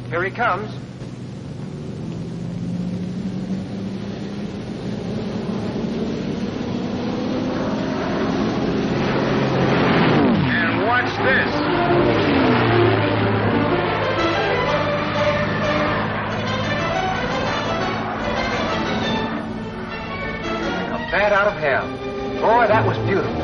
Here he comes. And watch this. A bat out of hell. Boy, that was beautiful.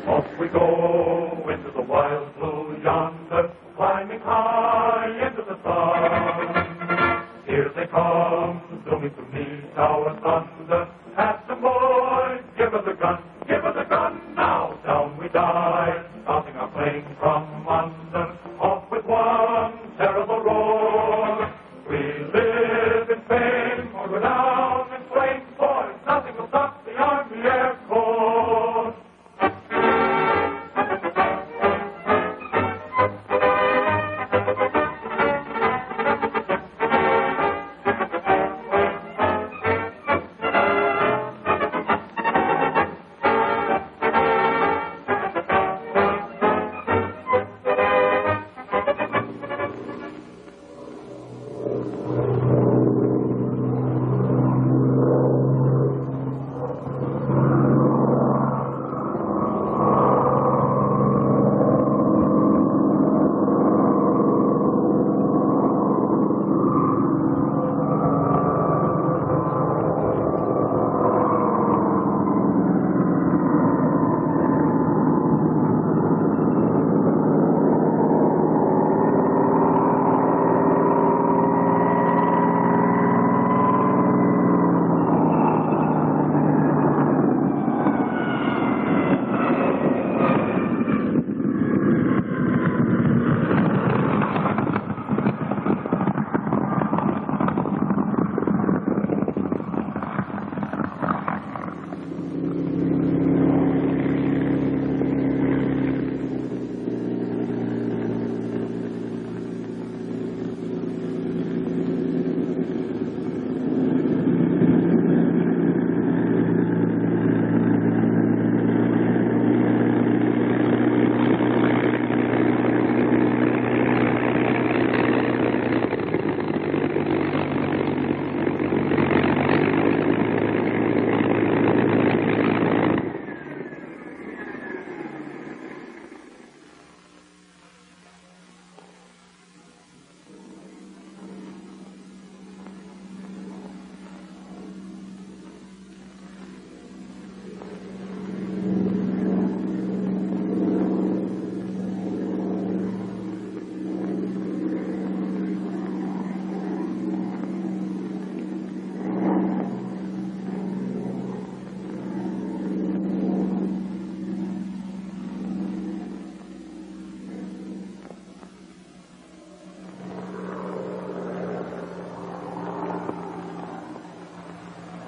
Off we go into the wild blue yonder, climbing high into the sun. Here they come, zooming to meet our thunder. Captain boy, give us a gun, give us a gun. Now down we dive, stopping our plane from under. Off with one terrible roar. We live in fame, or go down in flames. Boys, nothing will stop the Army Air Corps.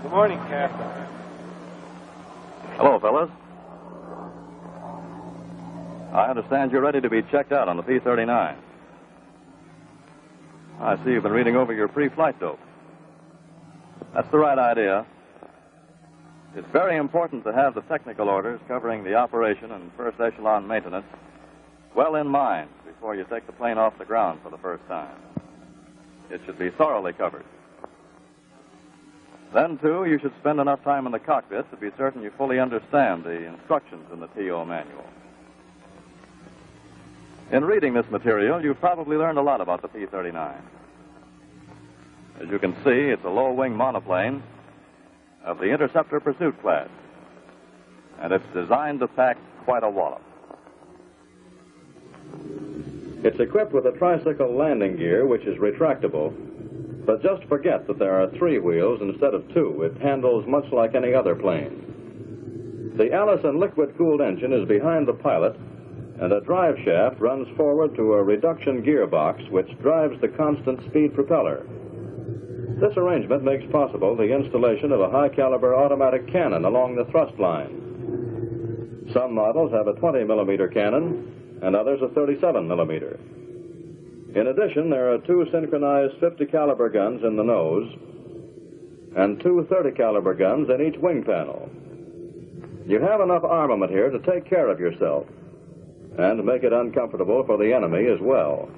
Good morning, Captain. Hello, fellas. I understand you're ready to be checked out on the P-39. I see you've been reading over your pre-flight dope. That's the right idea. It's very important to have the technical orders covering the operation and first echelon maintenance well in mind before you take the plane off the ground for the first time. It should be thoroughly covered. Then, too, you should spend enough time in the cockpit to be certain you fully understand the instructions in the TO manual. In reading this material, you've probably learned a lot about the P-39. As you can see, it's a low-wing monoplane of the interceptor pursuit class, and it's designed to pack quite a wallop. It's equipped with a tricycle landing gear, which is retractable, but just forget that there are 3 wheels instead of 2. It handles much like any other plane. The Allison liquid-cooled engine is behind the pilot, and a drive shaft runs forward to a reduction gearbox which drives the constant speed propeller. This arrangement makes possible the installation of a high-caliber automatic cannon along the thrust line. Some models have a 20-millimeter cannon, and others a 37-millimeter. In addition, there are 2 synchronized 50 caliber guns in the nose and 2 30 caliber guns in each wing panel. You have enough armament here to take care of yourself and make it uncomfortable for the enemy as well.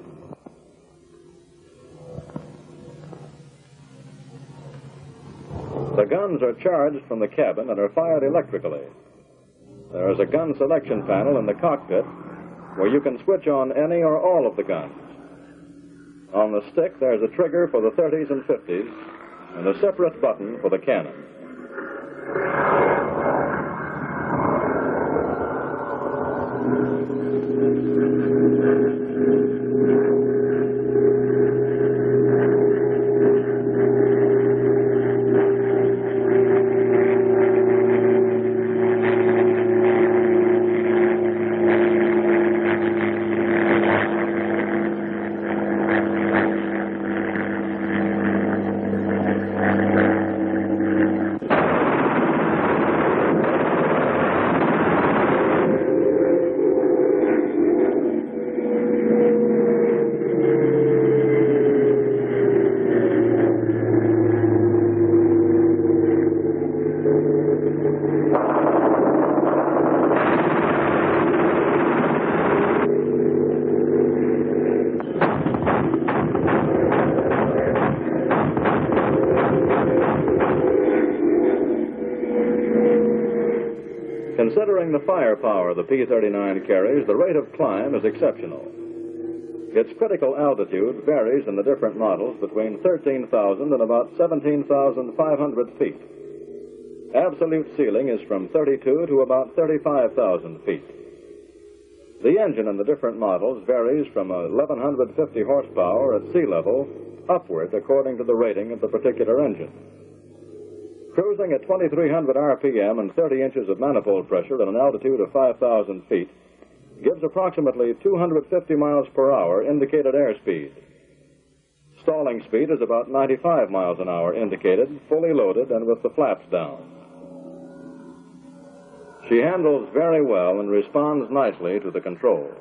The guns are charged from the cabin and are fired electrically. There is a gun selection panel in the cockpit where you can switch on any or all of the guns. On the stick, there's a trigger for the 30s and 50s and a separate button for the cannon. Considering the firepower the P-39 carries, the rate of climb is exceptional. Its critical altitude varies in the different models between 13,000 and about 17,500 feet. Absolute ceiling is from 32 to about 35,000 feet. The engine in the different models varies from 1,150 horsepower at sea level upward according to the rating of the particular engine. Cruising at 2,300 RPM and 30 inches of manifold pressure at an altitude of 5,000 feet gives approximately 250 miles per hour indicated airspeed. Stalling speed is about 95 miles an hour indicated, fully loaded and with the flaps down. She handles very well and responds nicely to the controls.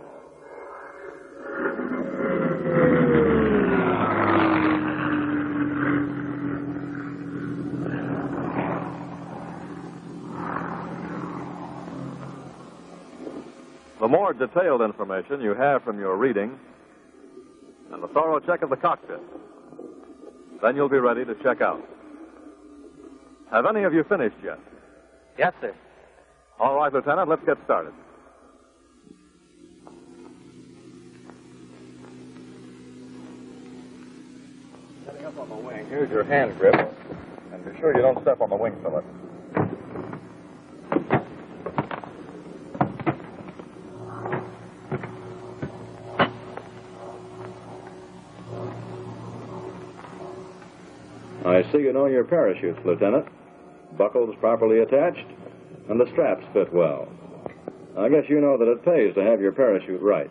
The more detailed information you have from your reading and a thorough check of the cockpit, then you'll be ready to check out. Have any of you finished yet? Yes, sir. All right, Lieutenant, let's get started. Setting up on the wing, here's your hand grip, and be sure you don't step on the wing fillet. I see you know your parachutes, Lieutenant. Buckles properly attached, and the straps fit well. I guess you know that it pays to have your parachute right.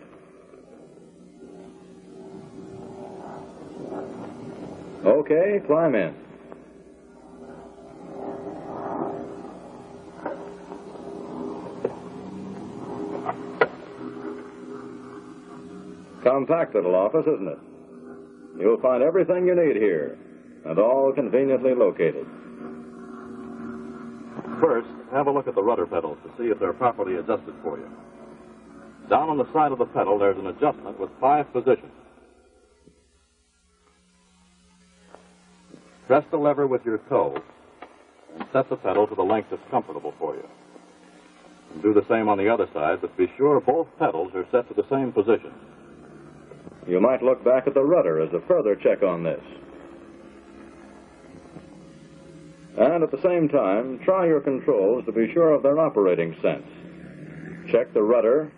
Okay, climb in. Compact little office, isn't it? You'll find everything you need here, and all conveniently located. First, have a look at the rudder pedals to see if they're properly adjusted for you. Down on the side of the pedal, there's an adjustment with 5 positions. Press the lever with your toe and set the pedal to the length that's comfortable for you. And do the same on the other side, but be sure both pedals are set to the same position. You might look back at the rudder as a further check on this. And at the same time, try your controls to be sure of their operating sense. Check the rudder,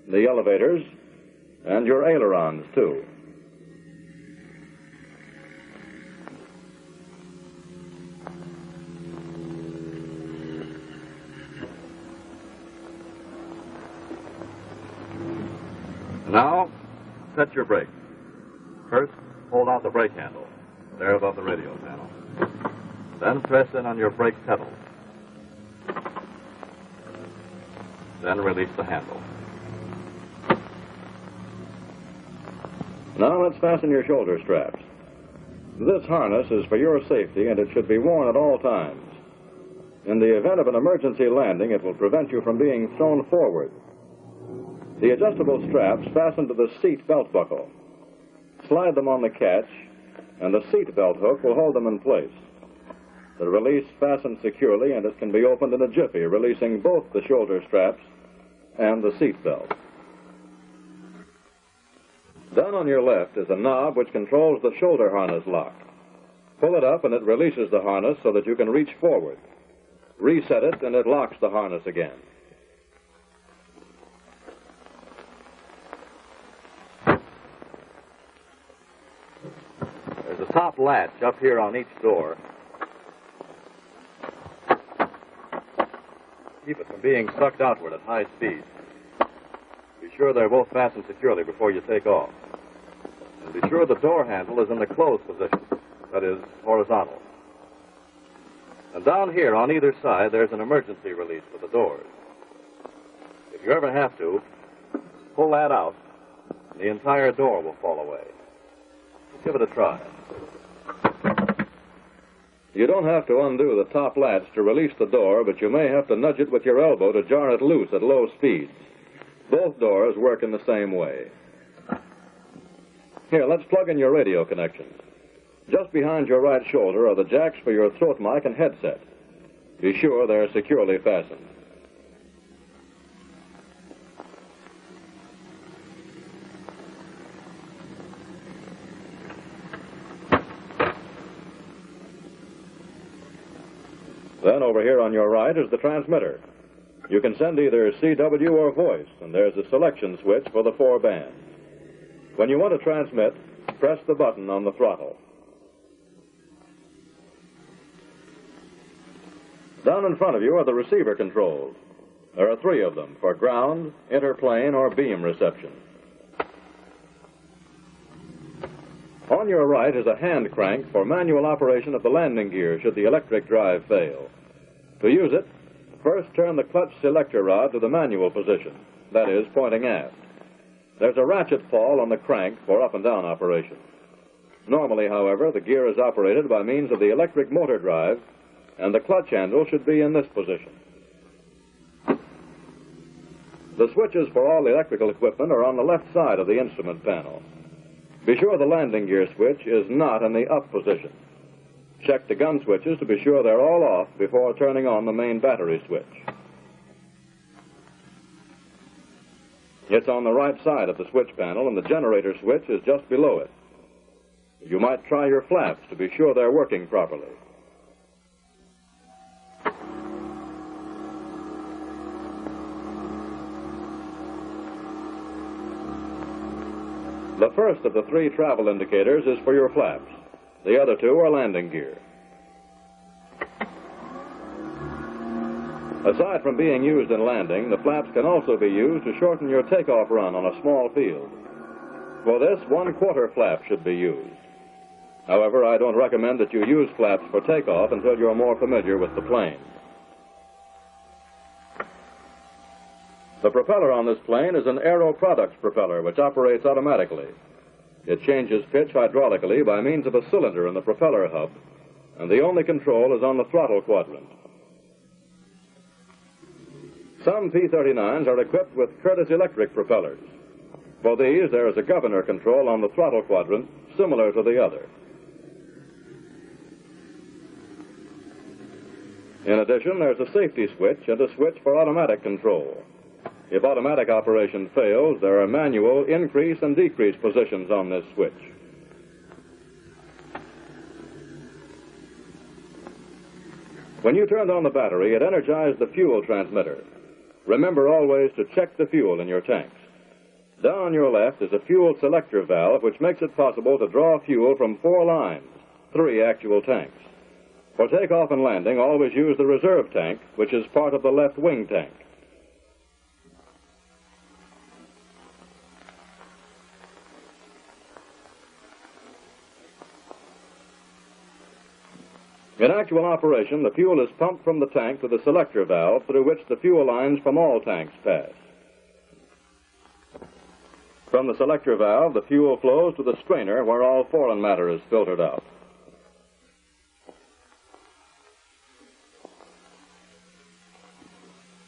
the elevators, and your ailerons, too. Now, set your brakes. First, hold out the brake handle, there above the radio panel. Then press in on your brake pedal. Then release the handle. Now let's fasten your shoulder straps. This harness is for your safety, and it should be worn at all times. In the event of an emergency landing, it will prevent you from being thrown forward. The adjustable straps fasten to the seat belt buckle. Slide them on the catch, and the seat belt hook will hold them in place. The release fastens securely, and it can be opened in a jiffy, releasing both the shoulder straps and the seat belt. Down on your left is a knob which controls the shoulder harness lock. Pull it up, and it releases the harness so that you can reach forward. Reset it, and it locks the harness again. There's a top latch up here on each door. Keep it from being sucked outward at high speed. Be sure they're both fastened securely before you take off. And be sure the door handle is in the closed position, that is, horizontal. And down here on either side, there's an emergency release for the doors. If you ever have to, pull that out, and the entire door will fall away. Give it a try. You don't have to undo the top latch to release the door, but you may have to nudge it with your elbow to jar it loose at low speeds. Both doors work in the same way. Here, let's plug in your radio connections. Just behind your right shoulder are the jacks for your throat mic and headset. Be sure they're securely fastened. Then over here on your right is the transmitter. You can send either CW or voice, and there's a selection switch for the 4 bands. When you want to transmit, press the button on the throttle. Down in front of you are the receiver controls. There are 3 of them for ground, interplane, or beam reception. On your right is a hand crank for manual operation of the landing gear should the electric drive fail. To use it, first turn the clutch selector rod to the manual position, that is, pointing aft. There's a ratchet pawl on the crank for up and down operation. Normally, however, the gear is operated by means of the electric motor drive, and the clutch handle should be in this position. The switches for all electrical equipment are on the left side of the instrument panel. Be sure the landing gear switch is not in the up position. Check the gun switches to be sure they're all off before turning on the main battery switch. It's on the right side of the switch panel, and the generator switch is just below it. You might try your flaps to be sure they're working properly. The first of the 3 travel indicators is for your flaps. The other 2 are landing gear. Aside from being used in landing, the flaps can also be used to shorten your takeoff run on a small field. For this, 1/4 flap should be used. However, I don't recommend that you use flaps for takeoff until you're more familiar with the plane. The propeller on this plane is an Aeroproducts propeller, which operates automatically. It changes pitch hydraulically by means of a cylinder in the propeller hub, and the only control is on the throttle quadrant. Some P-39s are equipped with Curtiss electric propellers. For these, there is a governor control on the throttle quadrant, similar to the other. In addition, there's a safety switch and a switch for automatic control. If automatic operation fails, there are manual increase and decrease positions on this switch. When you turned on the battery, it energized the fuel transmitter. Remember always to check the fuel in your tanks. Down on your left is a fuel selector valve, which makes it possible to draw fuel from 4 lines, 3 actual tanks. For takeoff and landing, always use the reserve tank, which is part of the left wing tank. In actual operation, the fuel is pumped from the tank to the selector valve through which the fuel lines from all tanks pass. From the selector valve, the fuel flows to the strainer where all foreign matter is filtered out.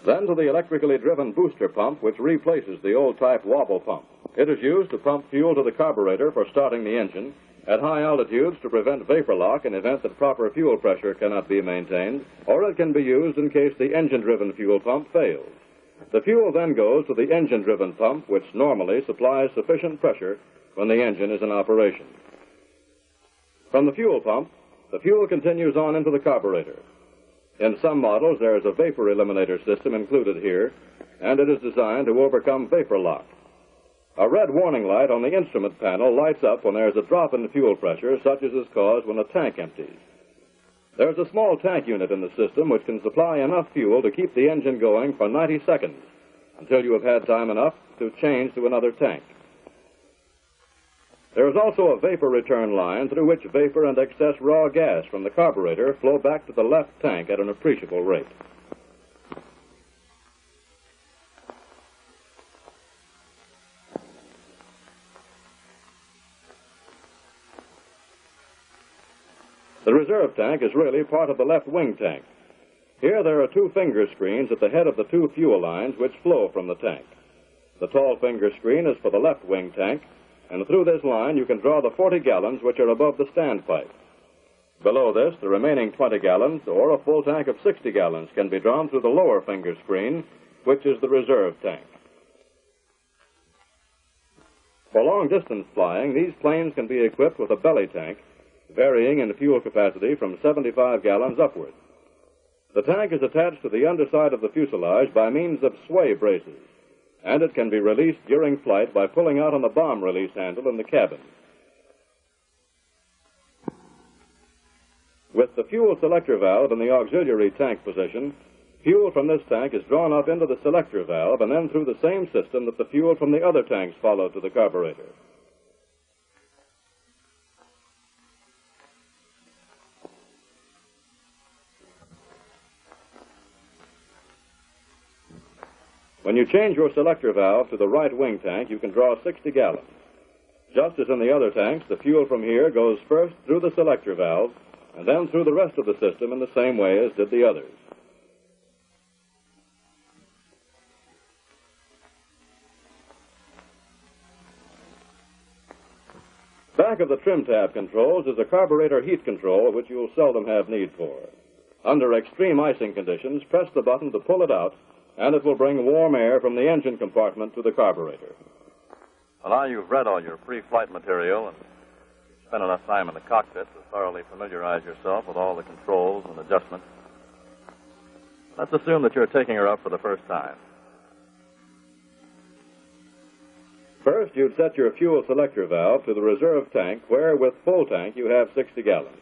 Then to the electrically driven booster pump, which replaces the old-type wobble pump. It is used to pump fuel to the carburetor for starting the engine at high altitudes to prevent vapor lock in event that proper fuel pressure cannot be maintained, or it can be used in case the engine-driven fuel pump fails. The fuel then goes to the engine-driven pump, which normally supplies sufficient pressure when the engine is in operation. From the fuel pump, the fuel continues on into the carburetor. In some models, there is a vapor eliminator system included here, and it is designed to overcome vapor lock. A red warning light on the instrument panel lights up when there is a drop in fuel pressure, such as is caused when a tank empties. There is a small tank unit in the system which can supply enough fuel to keep the engine going for 90 seconds until you have had time enough to change to another tank. There is also a vapor return line through which vapor and excess raw gas from the carburetor flow back to the left tank at an appreciable rate. The reserve tank is really part of the left wing tank. Here there are two finger screens at the head of the two fuel lines which flow from the tank. The tall finger screen is for the left wing tank, and through this line you can draw the 40 gallons which are above the standpipe. Below this, the remaining 20 gallons, or a full tank of 60 gallons, can be drawn through the lower finger screen, which is the reserve tank. For long-distance flying, these planes can be equipped with a belly tank, varying in fuel capacity from 75 gallons upward. The tank is attached to the underside of the fuselage by means of sway braces, and it can be released during flight by pulling out on the bomb release handle in the cabin. With the fuel selector valve in the auxiliary tank position, fuel from this tank is drawn up into the selector valve and then through the same system that the fuel from the other tanks follow to the carburetor. When you change your selector valve to the right wing tank, you can draw 60 gallons. Just as in the other tanks, the fuel from here goes first through the selector valve and then through the rest of the system in the same way as did the others. Back of the trim tab controls is a carburetor heat control which you'll seldom have need for. Under extreme icing conditions, press the button to pull it out, and it will bring warm air from the engine compartment to the carburetor. Well, now you've read all your pre-flight material and spent enough time in the cockpit to thoroughly familiarize yourself with all the controls and adjustments. Let's assume that you're taking her up for the first time. First, you'd set your fuel selector valve to the reserve tank, where with full tank you have 60 gallons.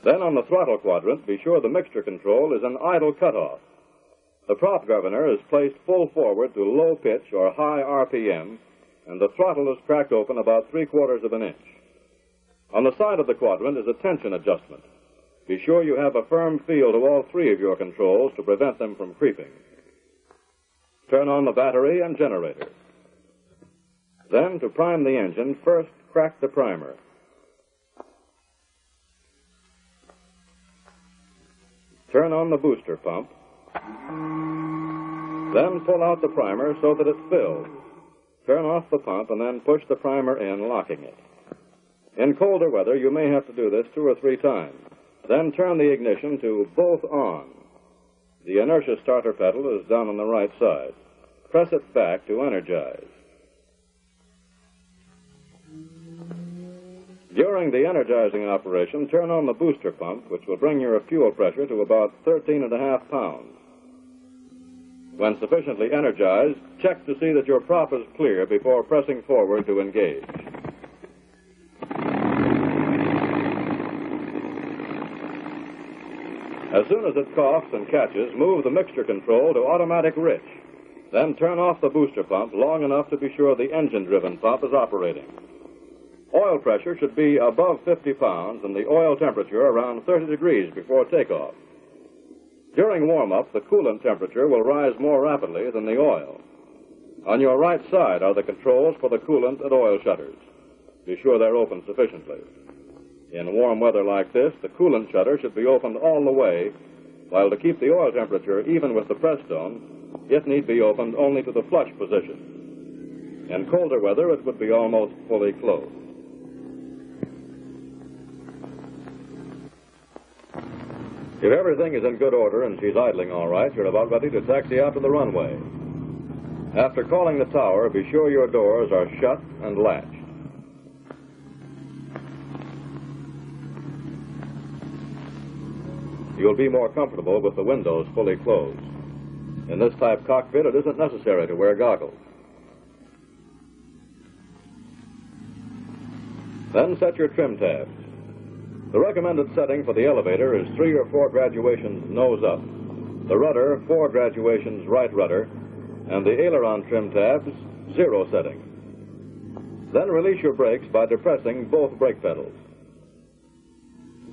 Then on the throttle quadrant, be sure the mixture control is an idle cutoff. The prop governor is placed full forward to low pitch or high RPM, and the throttle is cracked open about 3/4 of an inch. On the side of the quadrant is a tension adjustment. Be sure you have a firm feel to all three of your controls to prevent them from creeping. Turn on the battery and generator. Then, to prime the engine, first crack the primer. Turn on the booster pump. Then pull out the primer so that it's filled. Turn off the pump and then push the primer in, locking it. In colder weather, you may have to do this 2 or 3 times. Then turn the ignition to both on. The inertia starter pedal is down on the right side. Press it back to energize. During the energizing operation, turn on the booster pump, which will bring your fuel pressure to about 13.5 pounds. When sufficiently energized, check to see that your prop is clear before pressing forward to engage. As soon as it coughs and catches, move the mixture control to automatic rich. Then turn off the booster pump long enough to be sure the engine-driven pump is operating. Oil pressure should be above 50 pounds and the oil temperature around 30 degrees before takeoff. During warm-up, the coolant temperature will rise more rapidly than the oil. On your right side are the controls for the coolant and oil shutters. Be sure they're open sufficiently. In warm weather like this, the coolant shutter should be opened all the way, while to keep the oil temperature even with the press zone, it need be opened only to the flush position. In colder weather, it would be almost fully closed. If everything is in good order and she's idling all right, you're about ready to taxi out to the runway. After calling the tower, be sure your doors are shut and latched. You'll be more comfortable with the windows fully closed. In this type cockpit, it isn't necessary to wear goggles. Then set your trim tabs. The recommended setting for the elevator is 3 or 4 graduations nose up, the rudder 4 graduations right rudder, and the aileron trim tabs 0 setting. Then release your brakes by depressing both brake pedals.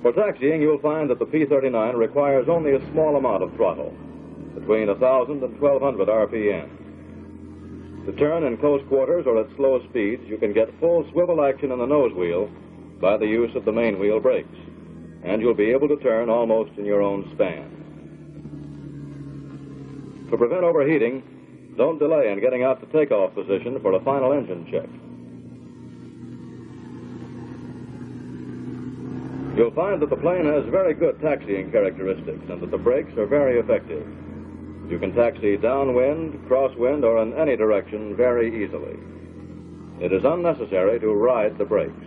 For taxiing, you'll find that the P-39 requires only a small amount of throttle, between 1,000 and 1,200 RPM. To turn in close quarters or at slow speeds, you can get full swivel action in the nose wheel by the use of the main wheel brakes, and you'll be able to turn almost in your own span. To prevent overheating, don't delay in getting out to takeoff position for a final engine check. You'll find that the plane has very good taxiing characteristics and that the brakes are very effective. You can taxi downwind, crosswind, or in any direction very easily. It is unnecessary to ride the brakes.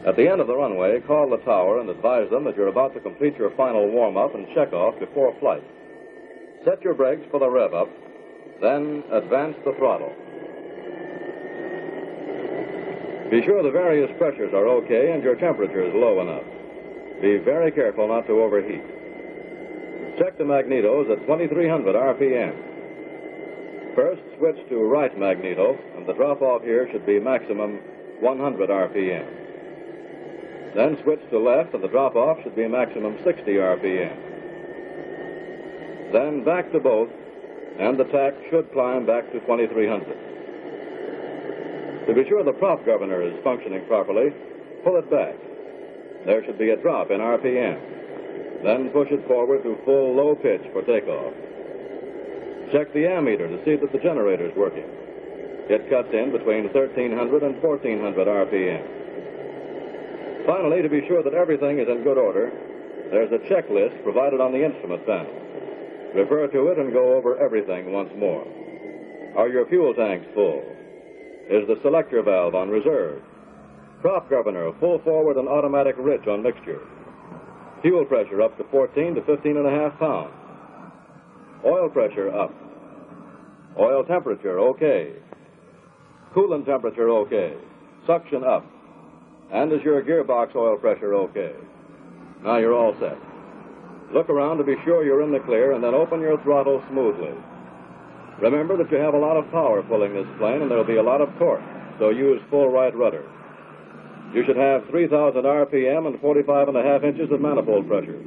At the end of the runway, call the tower and advise them that you're about to complete your final warm-up and check-off before flight. Set your brakes for the rev-up, then advance the throttle. Be sure the various pressures are okay and your temperature is low enough. Be very careful not to overheat. Check the magnetos at 2,300 RPM. First, switch to right magneto, and the drop-off here should be maximum 100 RPM. Then switch to left, and the drop-off should be maximum 60 RPM. Then back to both, and the tack should climb back to 2,300. To be sure the prop governor is functioning properly, pull it back. There should be a drop in RPM. Then push it forward to full low pitch for takeoff. Check the ammeter to see that the generator's working. It cuts in between 1,300 and 1,400 RPM. Finally, to be sure that everything is in good order, there's a checklist provided on the instrument panel. Refer to it and go over everything once more. Are your fuel tanks full? Is the selector valve on reserve? Prop governor full forward and automatic rich on mixture. Fuel pressure up to 14 to 15.5 pounds. Oil pressure up. Oil temperature okay. Coolant temperature okay. Suction up. And is your gearbox oil pressure okay? Now you're all set. Look around to be sure you're in the clear and then open your throttle smoothly. Remember that you have a lot of power pulling this plane and there'll be a lot of torque, so use full right rudder. You should have 3,000 RPM and 45.5 inches of manifold pressure.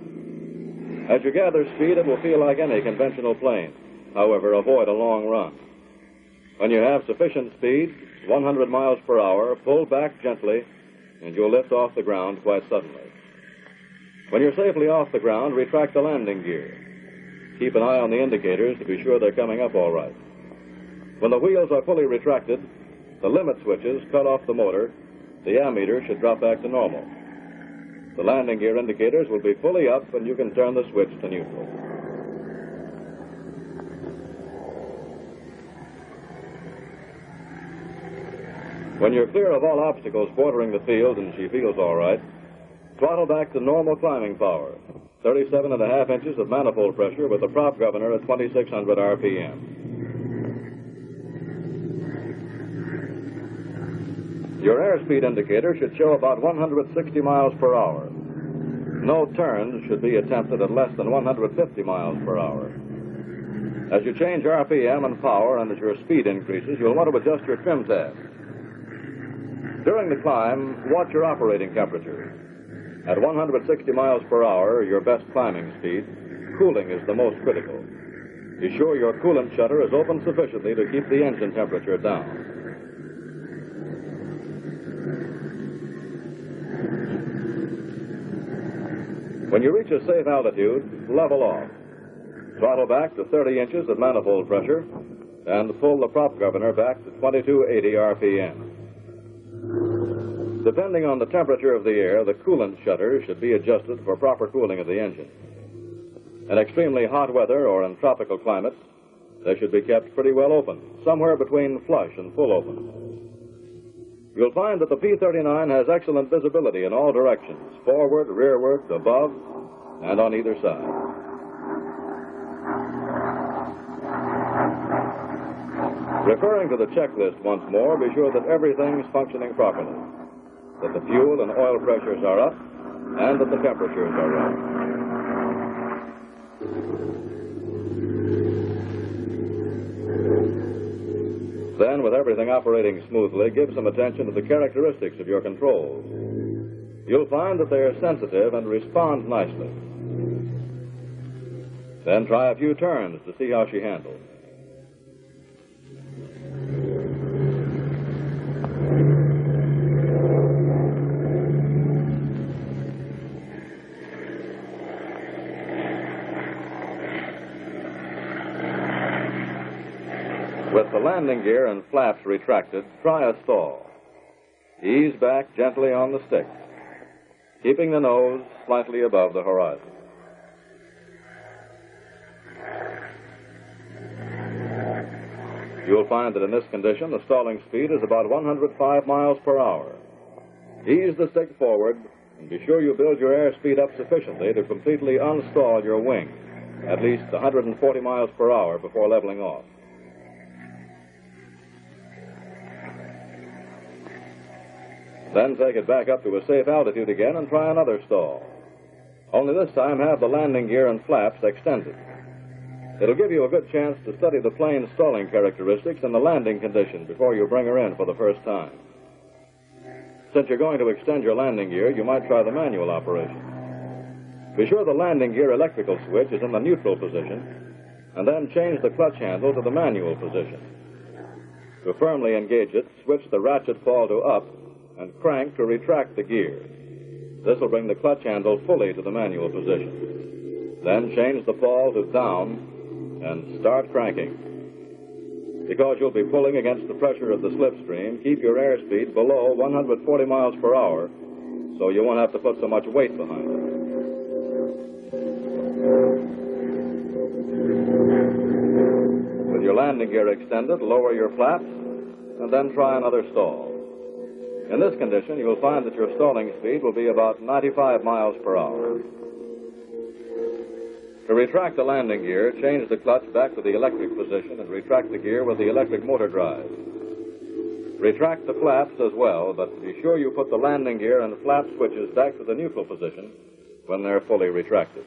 As you gather speed, it will feel like any conventional plane. However, avoid a long run. When you have sufficient speed, 100 miles per hour, pull back gently, and you'll lift off the ground quite suddenly. When you're safely off the ground, retract the landing gear. Keep an eye on the indicators to be sure they're coming up all right. When the wheels are fully retracted, the limit switches cut off the motor. The ammeter should drop back to normal. The landing gear indicators will be fully up, and you can turn the switch to neutral. When you're clear of all obstacles bordering the field and she feels all right, Throttle back to normal climbing power, 37.5 inches of manifold pressure with the prop governor at 2,600 RPM. Your airspeed indicator should show about 160 miles per hour. No turns should be attempted at less than 150 miles per hour. As you change RPM and power and as your speed increases, you'll want to adjust your trim tab. During the climb, watch your operating temperature. At 160 miles per hour, your best climbing speed, cooling is the most critical. Be sure your coolant shutter is open sufficiently to keep the engine temperature down. When you reach a safe altitude, level off. Throttle back to 30 inches of manifold pressure and pull the prop governor back to 2280 RPM. Depending on the temperature of the air, the coolant shutter should be adjusted for proper cooling of the engine. In extremely hot weather or in tropical climates, they should be kept pretty well open, somewhere between flush and full open. You'll find that the P-39 has excellent visibility in all directions, forward, rearward, above, and on either side. Referring to the checklist once more, be sure that everything's functioning properly, that the fuel and oil pressures are up, and that the temperatures are right. Then, with everything operating smoothly, give some attention to the characteristics of your controls. You'll find that they are sensitive and respond nicely. Then try a few turns to see how she handles. With the landing gear and flaps retracted, try a stall. Ease back gently on the stick, keeping the nose slightly above the horizon. You'll find that in this condition, the stalling speed is about 105 miles per hour. Ease the stick forward, and be sure you build your airspeed up sufficiently to completely unstall your wing, at least 140 miles per hour before leveling off. Then take it back up to a safe altitude again and try another stall. Only this time have the landing gear and flaps extended. It'll give you a good chance to study the plane's stalling characteristics and the landing condition before you bring her in for the first time. Since you're going to extend your landing gear, you might try the manual operation. Be sure the landing gear electrical switch is in the neutral position, and then change the clutch handle to the manual position. To firmly engage it, switch the ratchet ball to up and crank to retract the gear. This will bring the clutch handle fully to the manual position. Then change the ball to down and start cranking. Because you'll be pulling against the pressure of the slipstream, keep your airspeed below 140 miles per hour so you won't have to put so much weight behind it. With your landing gear extended, lower your flaps and then try another stall. In this condition, you'll find that your stalling speed will be about 95 miles per hour. To retract the landing gear, change the clutch back to the electric position and retract the gear with the electric motor drive. Retract the flaps as well, but be sure you put the landing gear and flap switches back to the neutral position when they're fully retracted.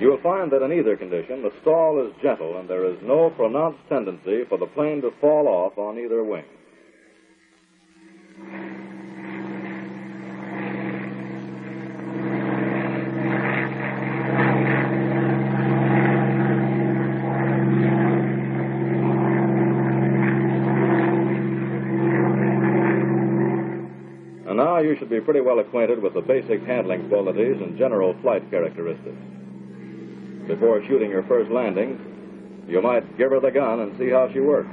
You'll find that in either condition, the stall is gentle and there is no pronounced tendency for the plane to fall off on either wing. And now you should be pretty well acquainted with the basic handling qualities and general flight characteristics. Before shooting your first landing, you might give her the gun and see how she works.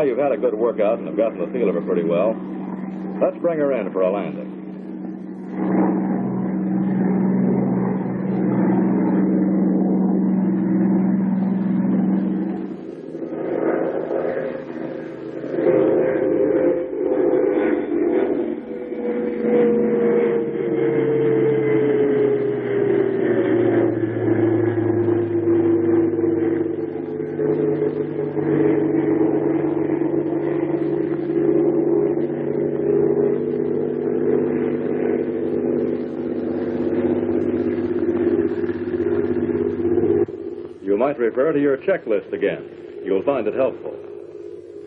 you've had a good workout and have gotten the feel of her pretty well. Let's bring her in for a landing. You might refer to your checklist again. You'll find it helpful.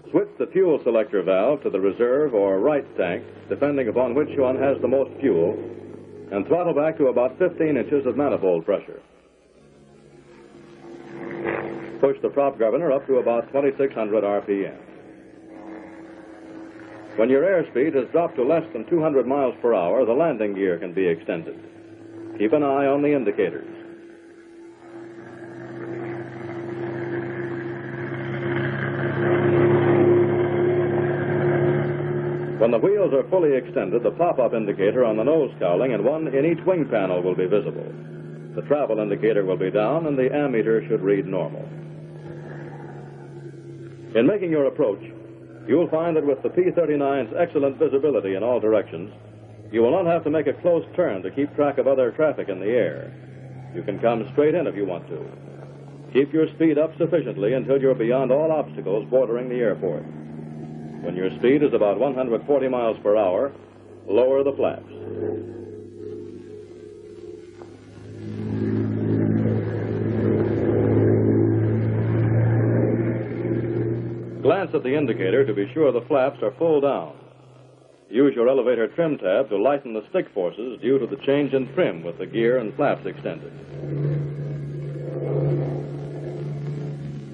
Switch the fuel selector valve to the reserve or right tank, depending upon which one has the most fuel, and throttle back to about 15 inches of manifold pressure. Push the prop governor up to about 2,600 RPM. When your airspeed has dropped to less than 200 miles per hour, the landing gear can be extended. Keep an eye on the indicators. When the wheels are fully extended, the pop-up indicator on the nose cowling and one in each wing panel will be visible. The travel indicator will be down and the ammeter should read normal. In making your approach, you'll find that with the P-39's excellent visibility in all directions, you will not have to make a close turn to keep track of other traffic in the air. You can come straight in if you want to. Keep your speed up sufficiently until you're beyond all obstacles bordering the airport. When your speed is about 140 miles per hour, lower the flaps. Glance at the indicator to be sure the flaps are full down. Use your elevator trim tab to lighten the stick forces due to the change in trim with the gear and flaps extended.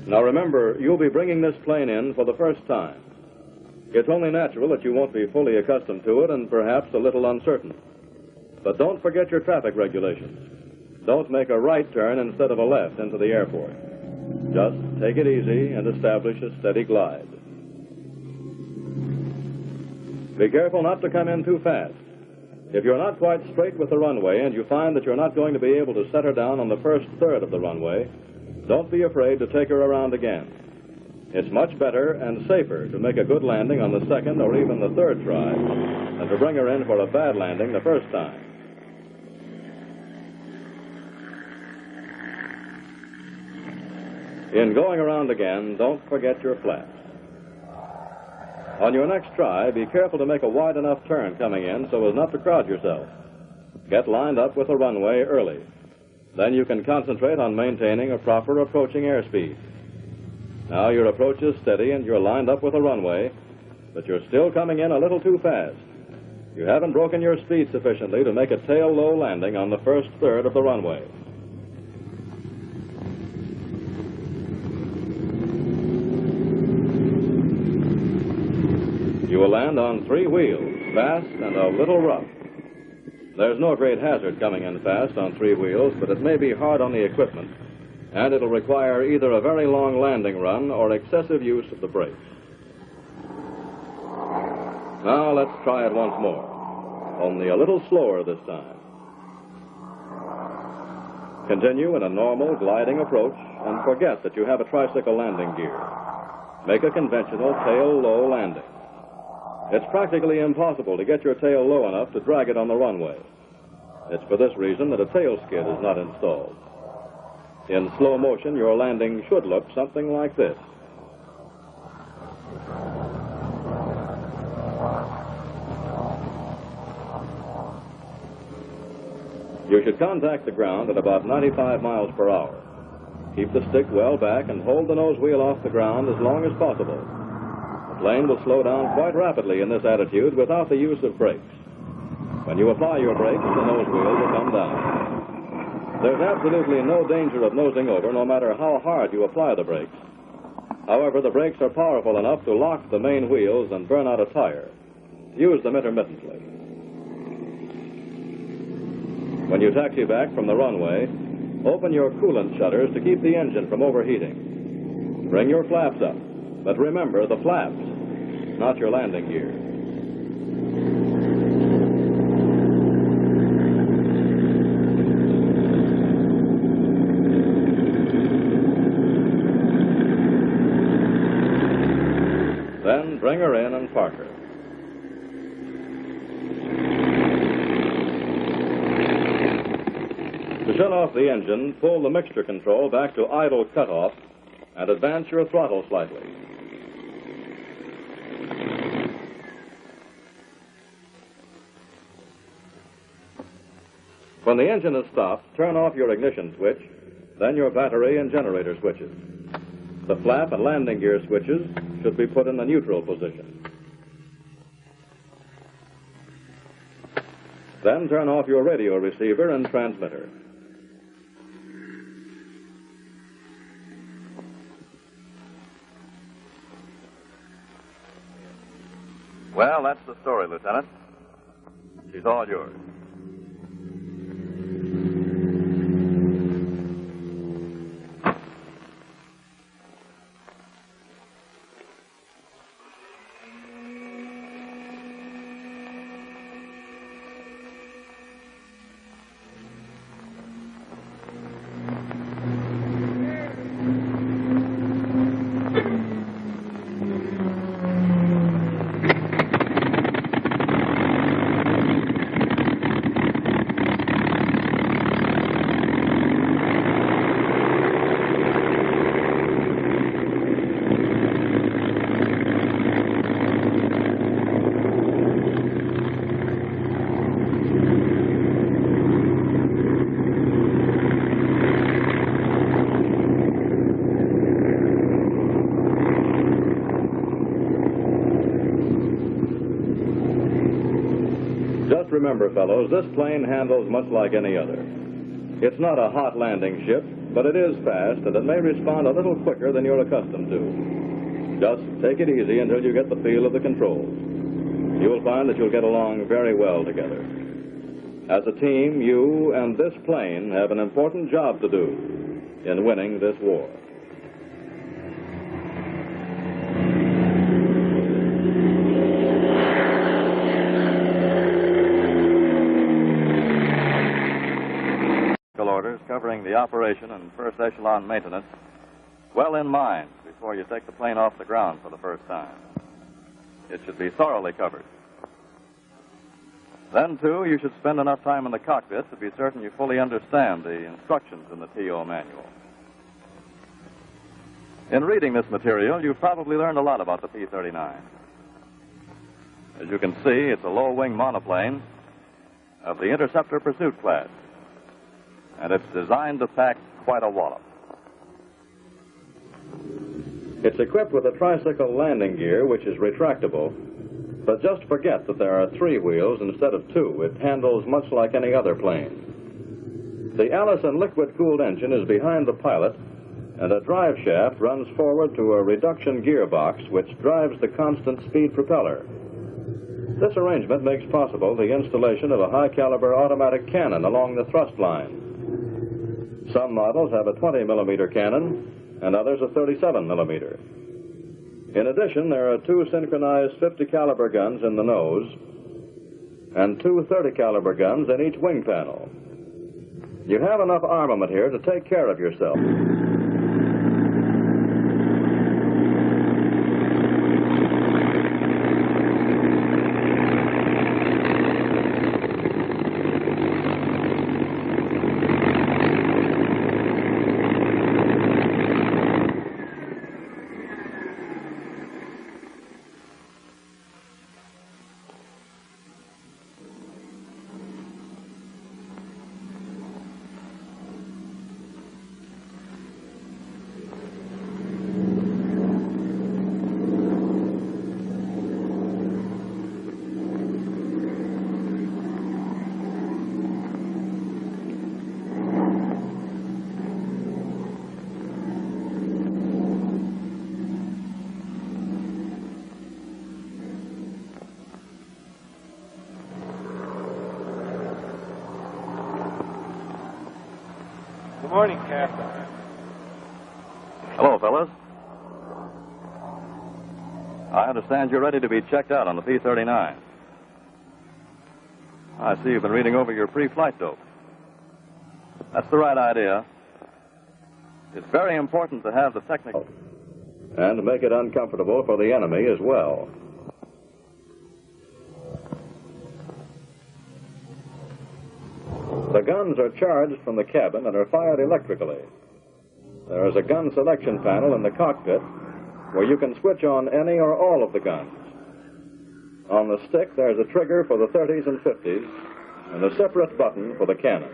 Now remember, you'll be bringing this plane in for the first time. It's only natural that you won't be fully accustomed to it and perhaps a little uncertain. But don't forget your traffic regulations. Don't make a right turn instead of a left into the airport. Just take it easy and establish a steady glide. Be careful not to come in too fast. If you're not quite straight with the runway and you find that you're not going to be able to set her down on the first third of the runway, don't be afraid to take her around again. It's much better and safer to make a good landing on the second or even the third try than to bring her in for a bad landing the first time. In going around again, don't forget your flaps. On your next try, be careful to make a wide enough turn coming in so as not to crowd yourself. Get lined up with the runway early. Then you can concentrate on maintaining a proper approaching airspeed. Now your approach is steady and you're lined up with the runway, but you're still coming in a little too fast. You haven't broken your speed sufficiently to make a tail-low landing on the first third of the runway. You will land on 3 wheels, fast and a little rough. There's no great hazard coming in fast on 3 wheels, but it may be hard on the equipment, and it'll require either a very long landing run or excessive use of the brakes. Now let's try it once more, only a little slower this time. Continue in a normal gliding approach and forget that you have a tricycle landing gear. Make a conventional tail-low landing. It's practically impossible to get your tail low enough to drag it on the runway. It's for this reason that a tail skid is not installed. In slow motion, your landing should look something like this. You should contact the ground at about 95 miles per hour. Keep the stick well back and hold the nose wheel off the ground as long as possible. The plane will slow down quite rapidly in this attitude without the use of brakes. When you apply your brakes, the nose wheel will come down. There's absolutely no danger of nosing over, no matter how hard you apply the brakes. However, the brakes are powerful enough to lock the main wheels and burn out a tire. Use them intermittently. When you taxi back from the runway, open your coolant shutters to keep the engine from overheating. Bring your flaps up. But remember the flaps, not your landing gear. Then bring her in and park her. To shut off the engine, pull the mixture control back to idle cutoff and advance your throttle slightly. When the engine is stopped, turn off your ignition switch, then your battery and generator switches. The flap and landing gear switches should be put in the neutral position. Then turn off your radio receiver and transmitter. Well, that's the story, Lieutenant. She's all yours. Remember, fellows, this plane handles much like any other. It's not a hot landing ship, but it is fast, and it may respond a little quicker than you're accustomed to. Just take it easy until you get the feel of the controls. You'll find that you'll get along very well together. As a team, you and this plane have an important job to do in winning this war. Orders covering the operation and first echelon maintenance well in mind before you take the plane off the ground for the first time. It should be thoroughly covered. Then, too, you should spend enough time in the cockpit to be certain you fully understand the instructions in the TO manual. In reading this material, you've probably learned a lot about the P-39. As you can see, it's a low-wing monoplane of the interceptor pursuit class, and it's designed to pack quite a wallop. It's equipped with a tricycle landing gear, which is retractable, but just forget that there are 3 wheels instead of 2. It handles much like any other plane. The Allison liquid-cooled engine is behind the pilot, and a drive shaft runs forward to a reduction gearbox, which drives the constant speed propeller. This arrangement makes possible the installation of a high-caliber automatic cannon along the thrust line. Some models have a 20-millimeter cannon, and others a 37-millimeter. In addition, there are 2 synchronized 50-caliber guns in the nose and 2 30-caliber guns in each wing panel. You have enough armament here to take care of yourself. Good morning, Captain. Hello, fellas. I understand you're ready to be checked out on the P-39. I see you've been reading over your pre-flight dope. That's the right idea. It's very important to have the technical... And make it uncomfortable for the enemy as well. The guns are charged from the cabin and are fired electrically. There is a gun selection panel in the cockpit where you can switch on any or all of the guns. On the stick, there's a trigger for the 30s and 50s and a separate button for the cannon.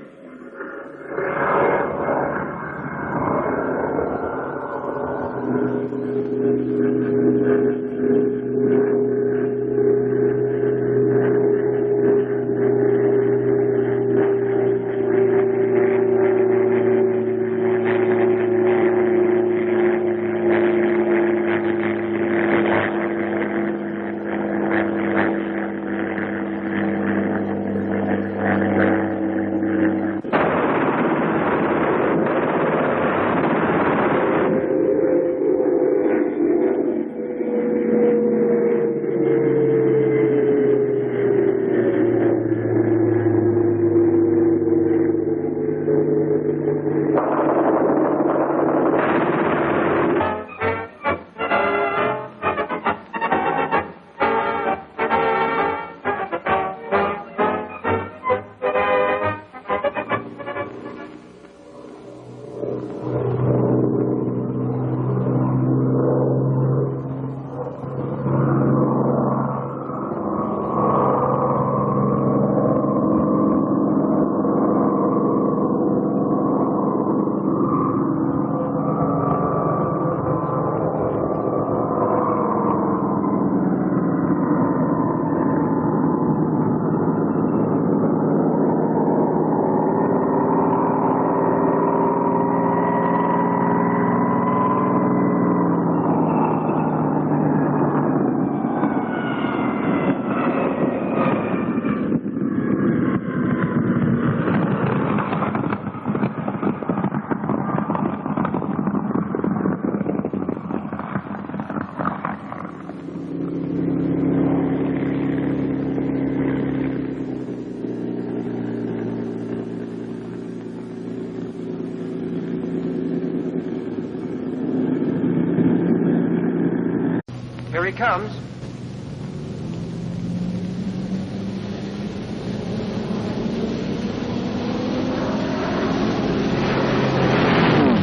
Here he comes.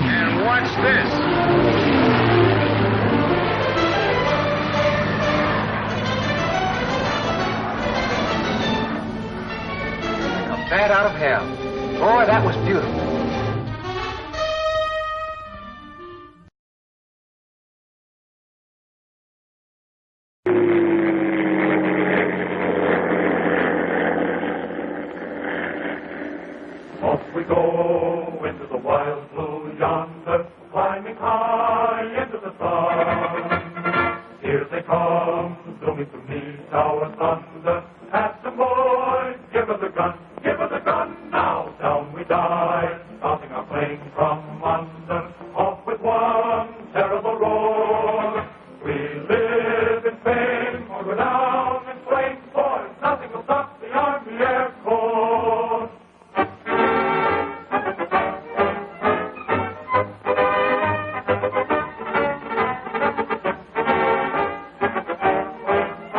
And watch this. A bat out of hell. Boy, that was beautiful. Off we go into the wild blue yonder, climbing high into the sun. Here they come, zooming to meet our thunder. Captain Boy, give us a gun.